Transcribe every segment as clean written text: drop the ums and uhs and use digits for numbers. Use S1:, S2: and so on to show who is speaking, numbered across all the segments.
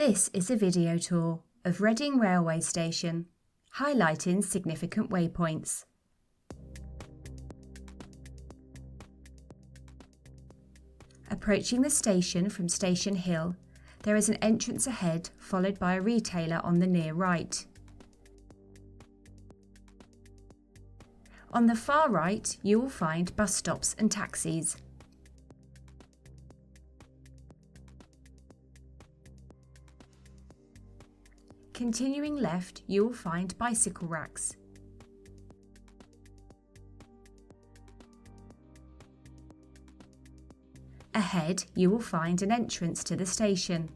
S1: This is a video tour of Reading Railway Station, highlighting significant waypoints. Approaching the station from Station Hill, there is an entrance ahead followed by a retailer on the near right. On the far right, you will find bus stops and taxis. Continuing left, you will find bicycle racks. Ahead, you will find an entrance to the station.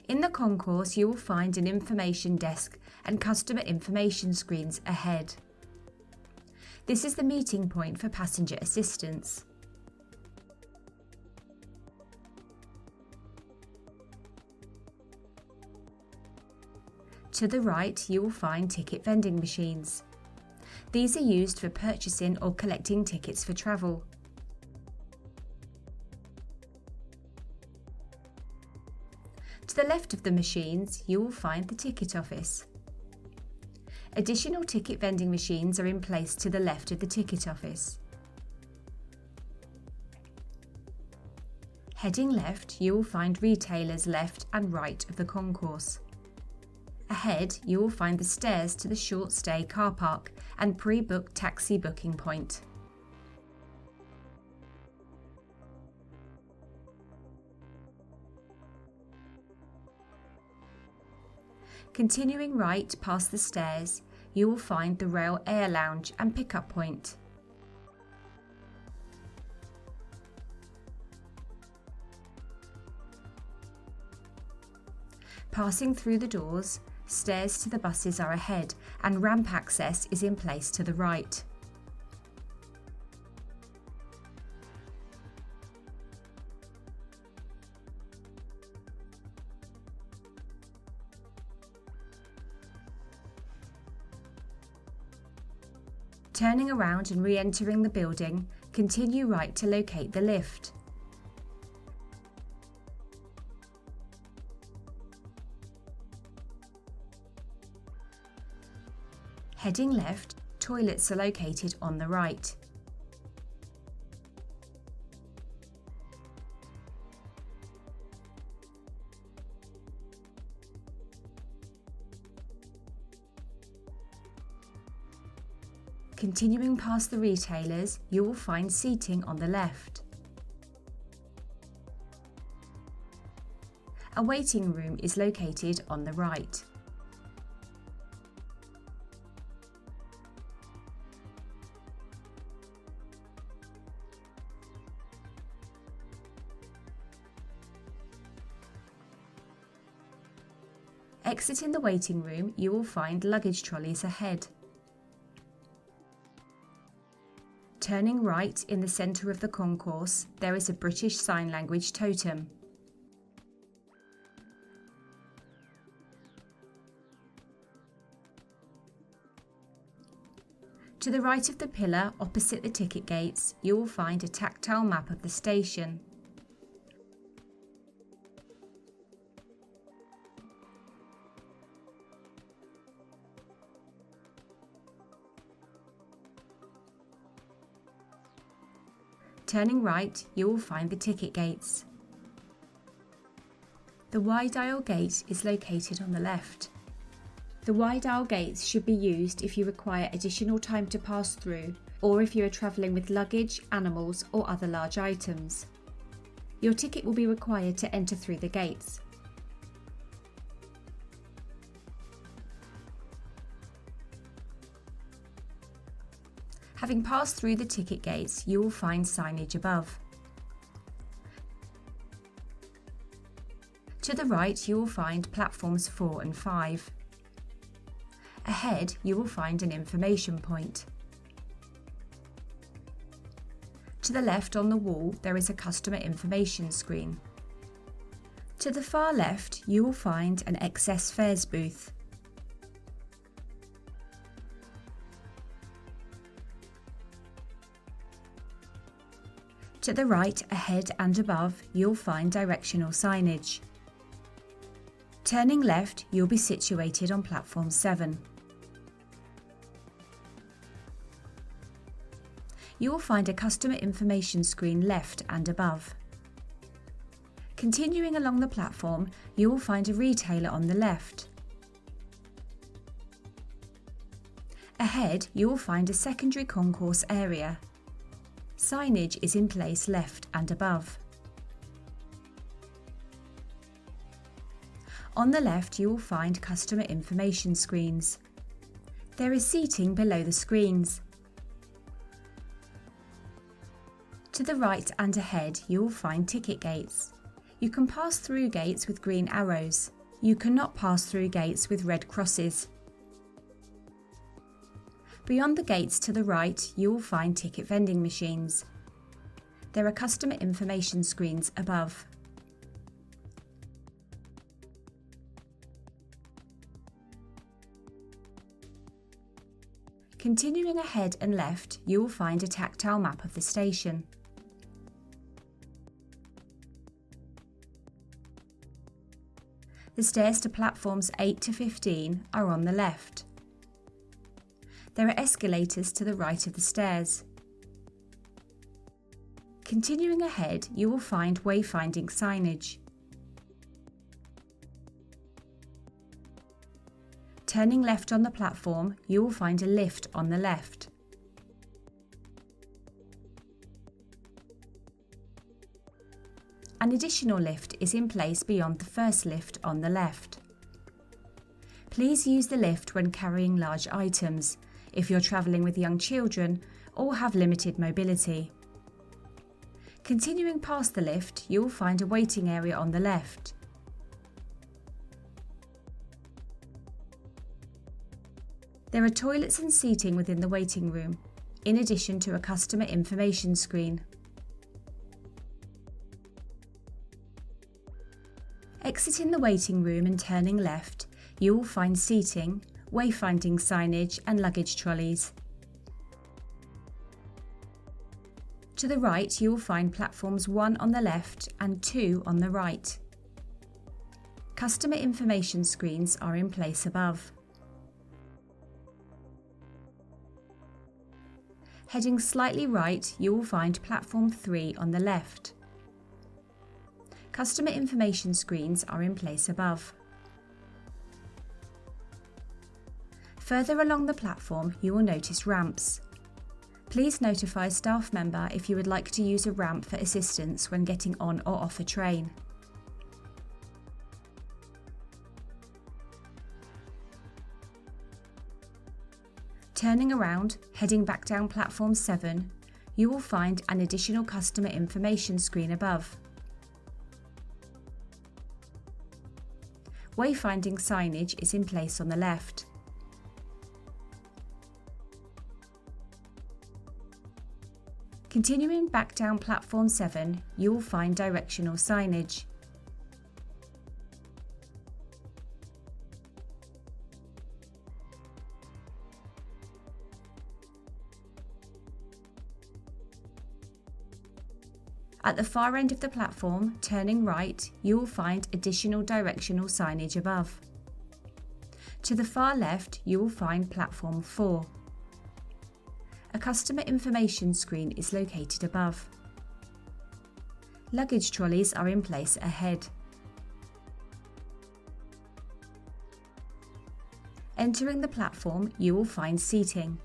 S1: In the concourse, you will find an information desk and customer information screens ahead. This is the meeting point for passenger assistance. To the right, you will find ticket vending machines. These are used for purchasing or collecting tickets for travel. To the left of the machines, you will find the ticket office. Additional ticket vending machines are in place to the left of the ticket office. Heading left, you will find retailers left and right of the concourse. Ahead, you will find the stairs to the short stay car park and pre-booked taxi booking point. Continuing right past the stairs, you will find the rail air lounge and pickup point. Passing through the doors, stairs to the buses are ahead and ramp access is in place to the right. Turning around and re-entering the building, continue right to locate the lift. Heading left, toilets are located on the right. Continuing past the retailers, you will find seating on the left. A waiting room is located on the right. Exiting the waiting room, you will find luggage trolleys ahead. Turning right in the centre of the concourse, there is a British Sign Language totem. To the right of the pillar, opposite the ticket gates, you will find a tactile map of the station. Turning right, you will find the ticket gates. The wide aisle gate is located on the left. The wide aisle gates should be used if you require additional time to pass through or if you are travelling with luggage, animals or other large items. Your ticket will be required to enter through the gates. Having passed through the ticket gates, you will find signage above. To the right, you will find platforms 4 and 5. Ahead, you will find an information point. To the left on the wall, there is a customer information screen. To the far left, you will find an excess fares booth. To the right, ahead and above, you'll find directional signage. Turning left, you'll be situated on platform 7. You will find a customer information screen left and above. Continuing along the platform, you will find a retailer on the left. Ahead, you will find a secondary concourse area. Signage is in place left and above. On the left, you will find customer information screens. There is seating below the screens. To the right and ahead, you will find ticket gates. You can pass through gates with green arrows. You cannot pass through gates with red crosses. Beyond the gates to the right, you will find ticket vending machines. There are customer information screens above. Continuing ahead and left, you will find a tactile map of the station. The stairs to platforms 8 to 15 are on the left. There are escalators to the right of the stairs. Continuing ahead, you will find wayfinding signage. Turning left on the platform, you will find a lift on the left. An additional lift is in place beyond the first lift on the left. Please use the lift when carrying large items, if you're travelling with young children or have limited mobility. Continuing past the lift, you will find a waiting area on the left. There are toilets and seating within the waiting room, in addition to a customer information screen. Exiting the waiting room and turning left, you will find seating, wayfinding signage and luggage trolleys. To the right, you will find platforms 1 on the left and 2 on the right. Customer information screens are in place above. Heading slightly right, you will find platform 3 on the left. Customer information screens are in place above. Further along the platform, you will notice ramps. Please notify a staff member if you would like to use a ramp for assistance when getting on or off a train. Turning around, heading back down platform 7, you will find an additional customer information screen above. Wayfinding signage is in place on the left. Continuing back down platform 7, you will find directional signage. At the far end of the platform, turning right, you will find additional directional signage above. To the far left, you will find platform 4. A customer information screen is located above. Luggage trolleys are in place ahead. Entering the platform, you will find seating.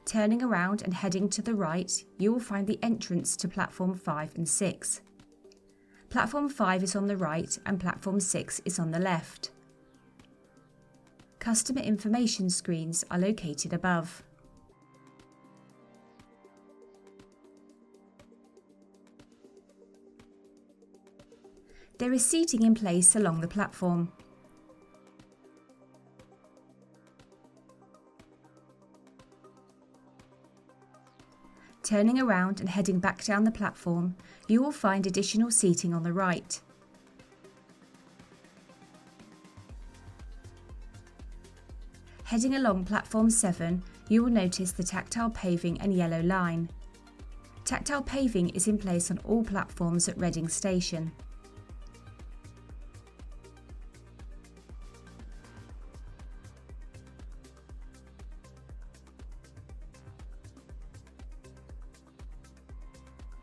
S1: Turning around and heading to the right, you will find the entrance to platform 5 and 6. Platform 5 is on the right and platform 6 is on the left. Customer information screens are located above. There is seating in place along the platform. Turning around and heading back down the platform, you will find additional seating on the right. Heading along platform 7, you will notice the tactile paving and yellow line. Tactile paving is in place on all platforms at Reading Station.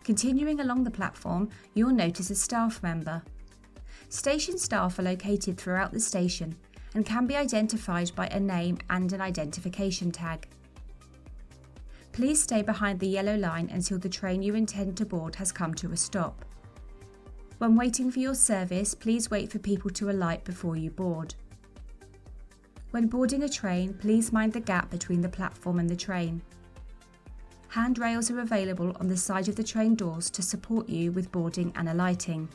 S1: Continuing along the platform, you'll notice a staff member. Station staff are located throughout the station and can be identified by a name and an identification tag. Please stay behind the yellow line until the train you intend to board has come to a stop. When waiting for your service, please wait for people to alight before you board. When boarding a train, please mind the gap between the platform and the train. Handrails are available on the side of the train doors to support you with boarding and alighting.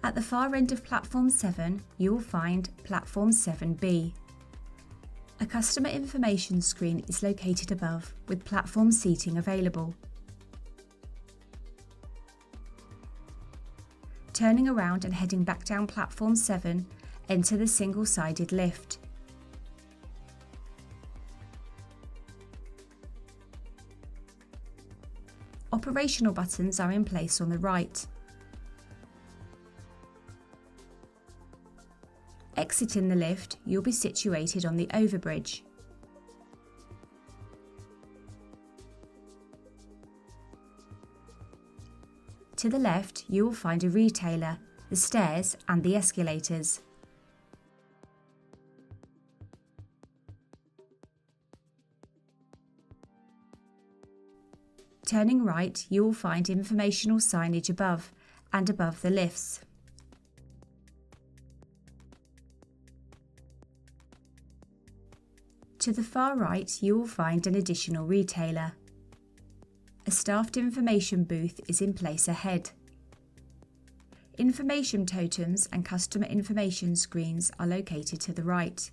S1: At the far end of platform 7, you will find platform 7B. A customer information screen is located above with platform seating available. Turning around and heading back down platform 7, enter the single-sided lift. Operational buttons are in place on the right. Exiting the lift, you'll be situated on the overbridge. To the left, you will find a retailer, the stairs and the escalators. Turning right, you will find informational signage above and above the lifts. To the far right, you will find an additional retailer. A staffed information booth is in place ahead. Information totems and customer information screens are located to the right.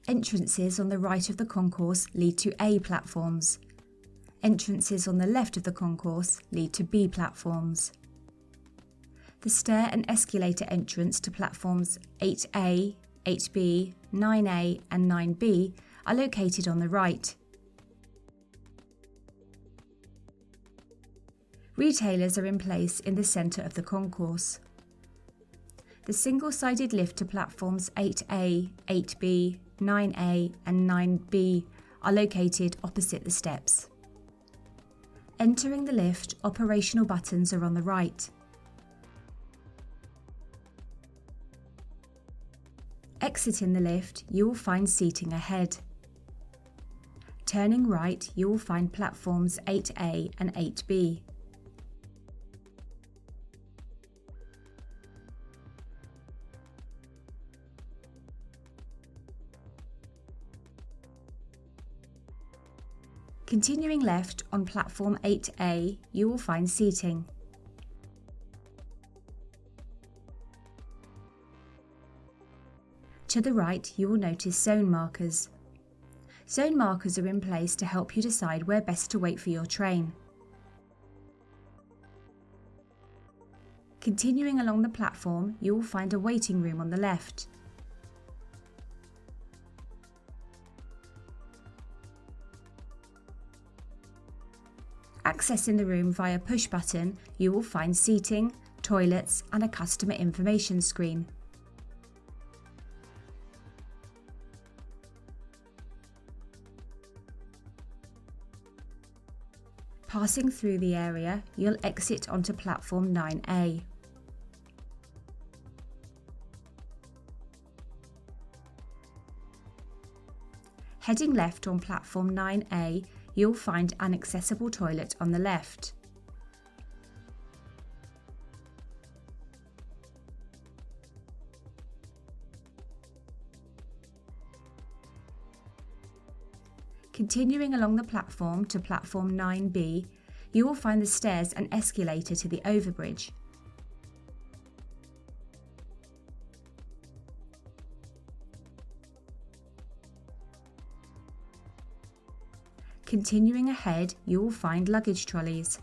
S1: Entrances on the right of the concourse lead to A platforms. Entrances on the left of the concourse lead to B platforms. The stair and escalator entrance to platforms 8A, 8B, 9A and 9B are located on the right. Retailers are in place in the centre of the concourse. The single-sided lift to platforms 8A, 8B, 9A and 9B are located opposite the steps. Entering the lift, operational buttons are on the right. Exiting the lift, you will find seating ahead. Turning right, you will find platforms 8A and 8B. Continuing left on platform 8A, you will find seating. To the right, you will notice zone markers. Zone markers are in place to help you decide where best to wait for your train. Continuing along the platform, you will find a waiting room on the left. Accessing the room via push button, you will find seating, toilets and a customer information screen. Passing through the area, you'll exit onto platform 9A. Heading left on platform 9A, you'll find an accessible toilet on the left. Continuing along the platform to platform 9B, you will find the stairs and escalator to the overbridge. Continuing ahead, you will find luggage trolleys.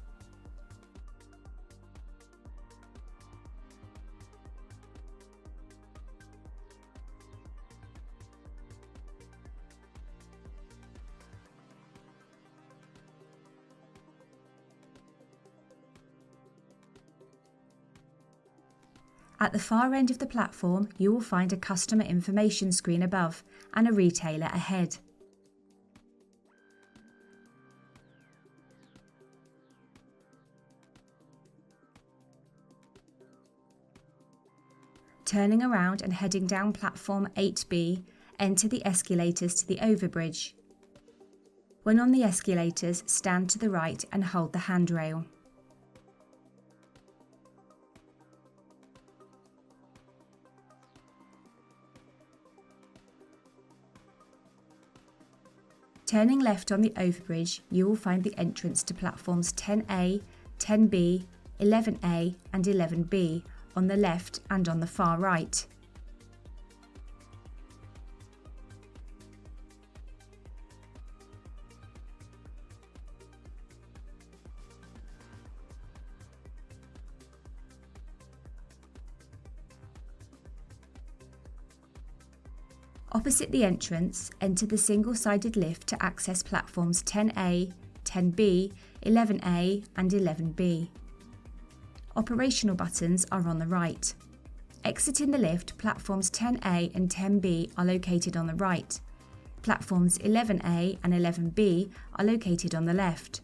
S1: At the far end of the platform, you will find a customer information screen above and a retailer ahead. Turning around and heading down platform 8B, enter the escalators to the overbridge. When on the escalators, stand to the right and hold the handrail. Turning left on the overbridge, you will find the entrance to platforms 10A, 10B, 11A and 11B on the left and on the far right. Opposite the entrance, enter the single-sided lift to access platforms 10A, 10B, 11A and 11B. Operational buttons are on the right. Exiting the lift, platforms 10A and 10B are located on the right. Platforms 11A and 11B are located on the left.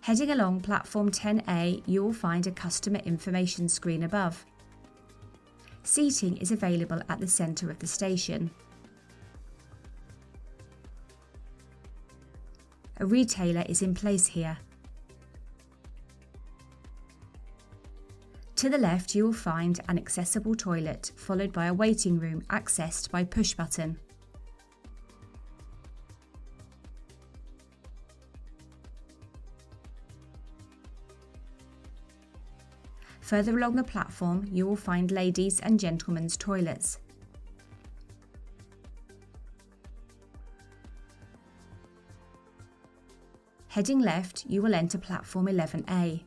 S1: Heading along platform 10A, you will find a customer information screen above. Seating is available at the centre of the station. A retailer is in place here. To the left, you will find an accessible toilet, followed by a waiting room accessed by push button. Further along the platform, you will find ladies' and gentlemen's toilets. Heading left, you will enter platform 11A.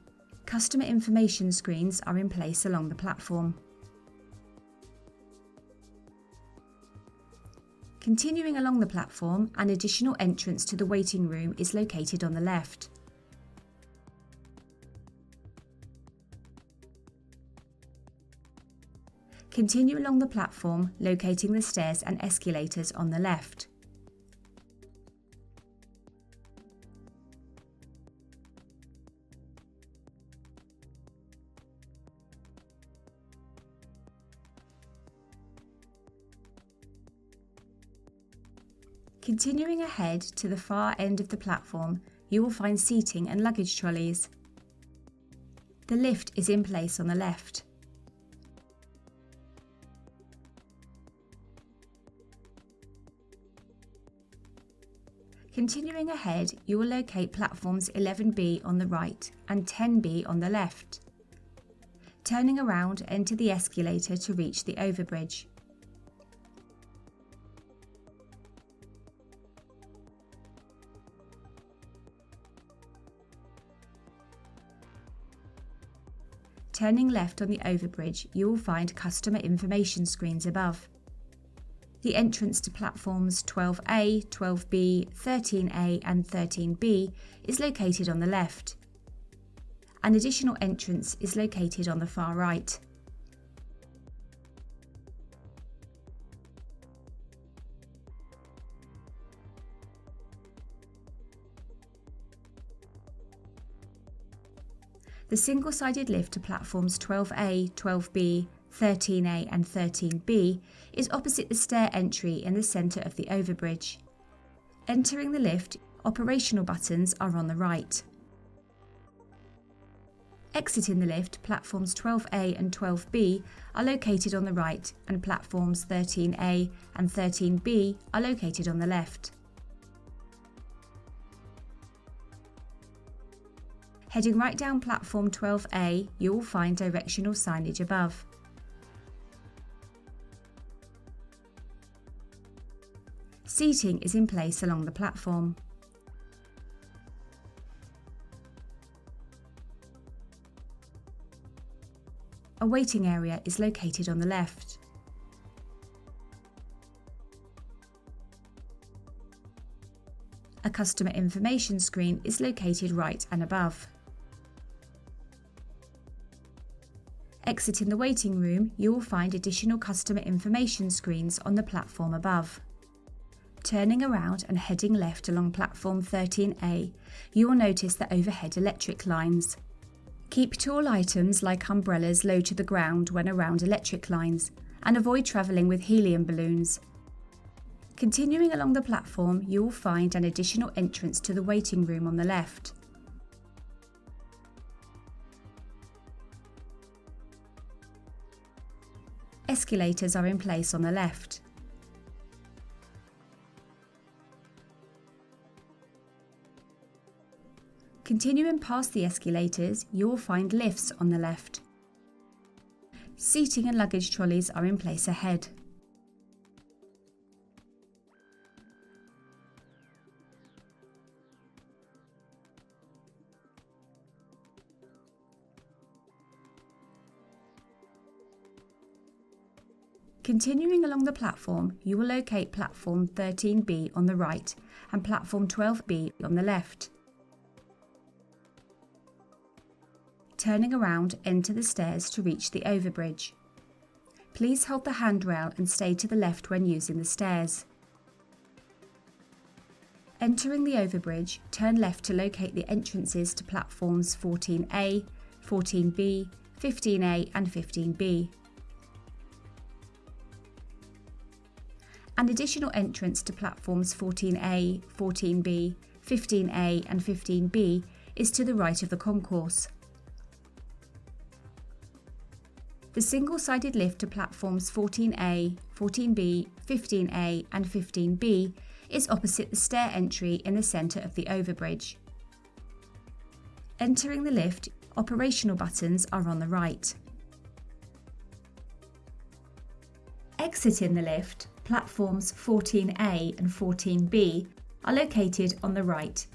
S1: Customer information screens are in place along the platform. Continuing along the platform, an additional entrance to the waiting room is located on the left. Continue along the platform, locating the stairs and escalators on the left. Continuing ahead to the far end of the platform, you will find seating and luggage trolleys. The lift is in place on the left. Continuing ahead, you will locate platforms 11B on the right and 10B on the left. Turning around, enter the escalator to reach the overbridge. Turning left on the overbridge, you will find customer information screens above. The entrance to platforms 12A, 12B, 13A and 13B is located on the left. An additional entrance is located on the far right. The single-sided lift to platforms 12A, 12B, 13A and 13B is opposite the stair entry in the centre of the overbridge. Entering the lift, operational buttons are on the right. Exiting the lift, platforms 12A and 12B are located on the right and platforms 13A and 13B are located on the left. Heading right down platform 12A, you will find directional signage above. Seating is in place along the platform. A waiting area is located on the left. A customer information screen is located right and above. Exiting the waiting room, you will find additional customer information screens on the platform above. Turning around and heading left along platform 13A, you will notice the overhead electric lines. Keep tall items like umbrellas low to the ground when around electric lines, and avoid travelling with helium balloons. Continuing along the platform, you will find an additional entrance to the waiting room on the left. Escalators are in place on the left. Continuing past the escalators, you will find lifts on the left. Seating and luggage trolleys are in place ahead. Continuing along the platform, you will locate platform 13B on the right and platform 12B on the left. Turning around, enter the stairs to reach the overbridge. Please hold the handrail and stay to the left when using the stairs. Entering the overbridge, turn left to locate the entrances to platforms 14A, 14B, 15A and 15B. An additional entrance to platforms 14A, 14B, 15A and 15B is to the right of the concourse. The single-sided lift to platforms 14A, 14B, 15A and 15B is opposite the stair entry in the centre of the overbridge. Entering the lift, operational buttons are on the right. Exiting the lift, platforms 14A and 14B are located on the right,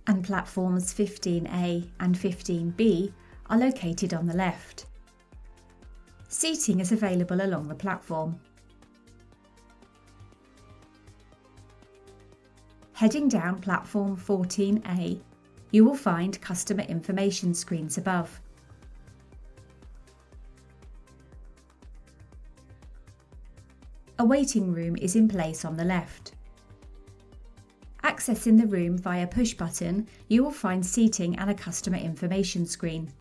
S1: and platforms 15A and 15B are located on the left. Seating is available along the platform. Heading down platform 14A, you will find customer information screens above. A waiting room is in place on the left. Accessing the room via push button, you will find seating and a customer information screen.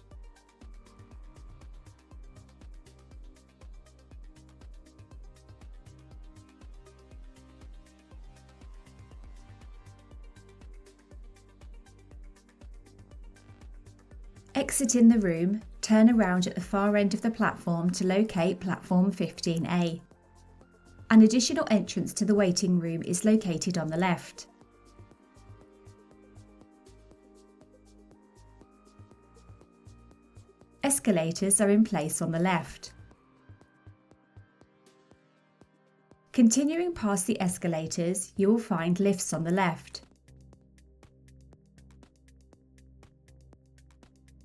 S1: Exiting the room, turn around at the far end of the platform to locate platform 15A. An additional entrance to the waiting room is located on the left. Escalators are in place on the left. Continuing past the escalators, you will find lifts on the left.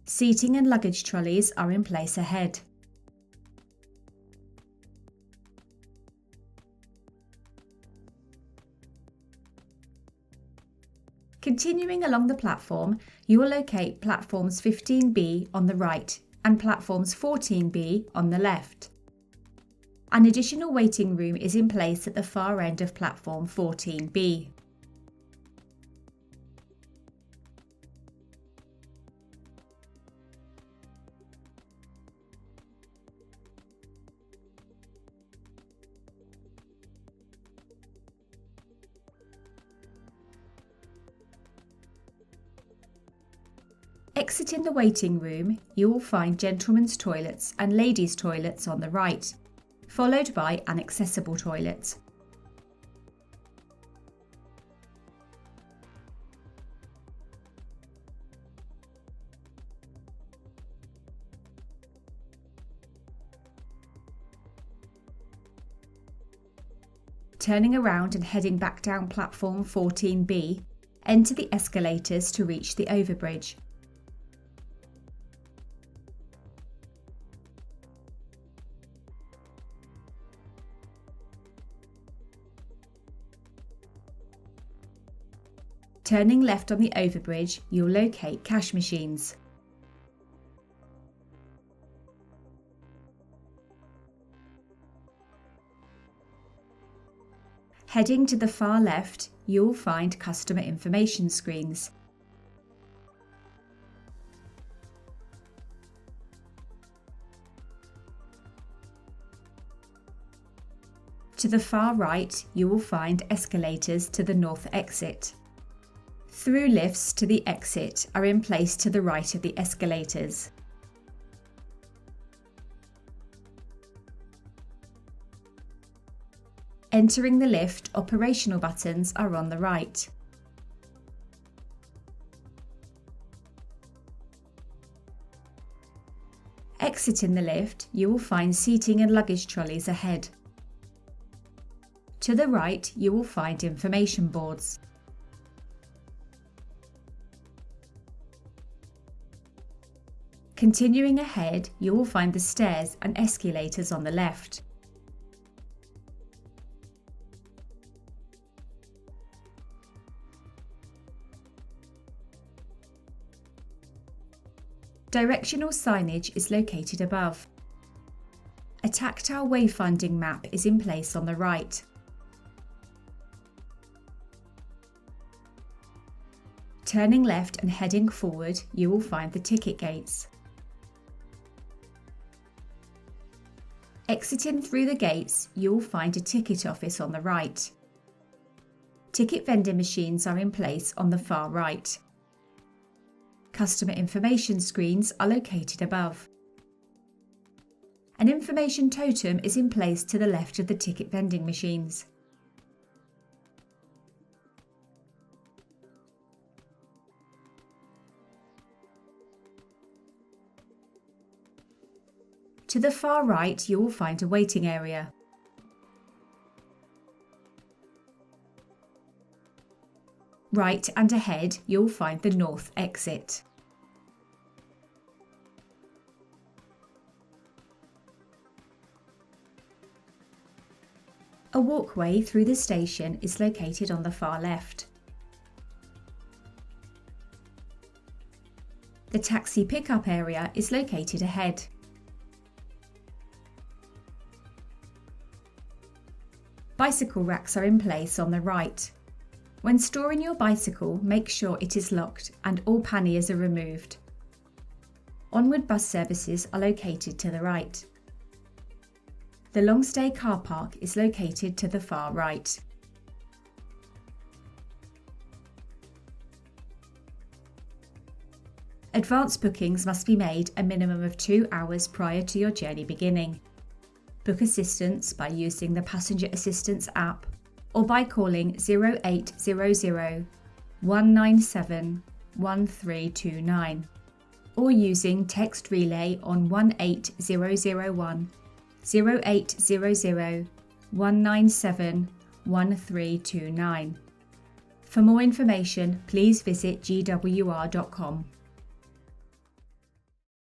S1: Seating and luggage trolleys are in place ahead. Continuing along the platform, you will locate platforms 15B on the right and platforms 14B on the left. An additional waiting room is in place at the far end of platform 14B. Exiting the waiting room, you will find gentlemen's toilets and ladies' toilets on the right, followed by an accessible toilet. Turning around and heading back down platform 14B, enter the escalators to reach the overbridge. Turning left on the overbridge, you'll locate cash machines. Heading to the far left, you'll find customer information screens. To the far right, you will find escalators to the north exit. Through lifts to the exit are in place to the right of the escalators. Entering the lift, operational buttons are on the right. Exiting the lift, you will find seating and luggage trolleys ahead. To the right, you will find information boards. Continuing ahead, you will find the stairs and escalators on the left. Directional signage is located above. A tactile wayfinding map is in place on the right. Turning left and heading forward, you will find the ticket gates. Exiting through the gates, you will find a ticket office on the right. Ticket vending machines are in place on the far right. Customer information screens are located above. An information totem is in place to the left of the ticket vending machines. To the far right, you will find a waiting area. Right and ahead, you'll find the north exit. A walkway through the station is located on the far left. The taxi pickup area is located ahead. Bicycle racks are in place on the right. When storing your bicycle, make sure it is locked and all panniers are removed. Onward bus services are located to the right. The long stay car park is located to the far right. Advance bookings must be made a minimum of 2 hours prior to your journey beginning. Book assistance by using the Passenger Assistance app or by calling 0800 197 1329 or using text relay on 18001 0800 197 1329. For more information, please visit gwr.com.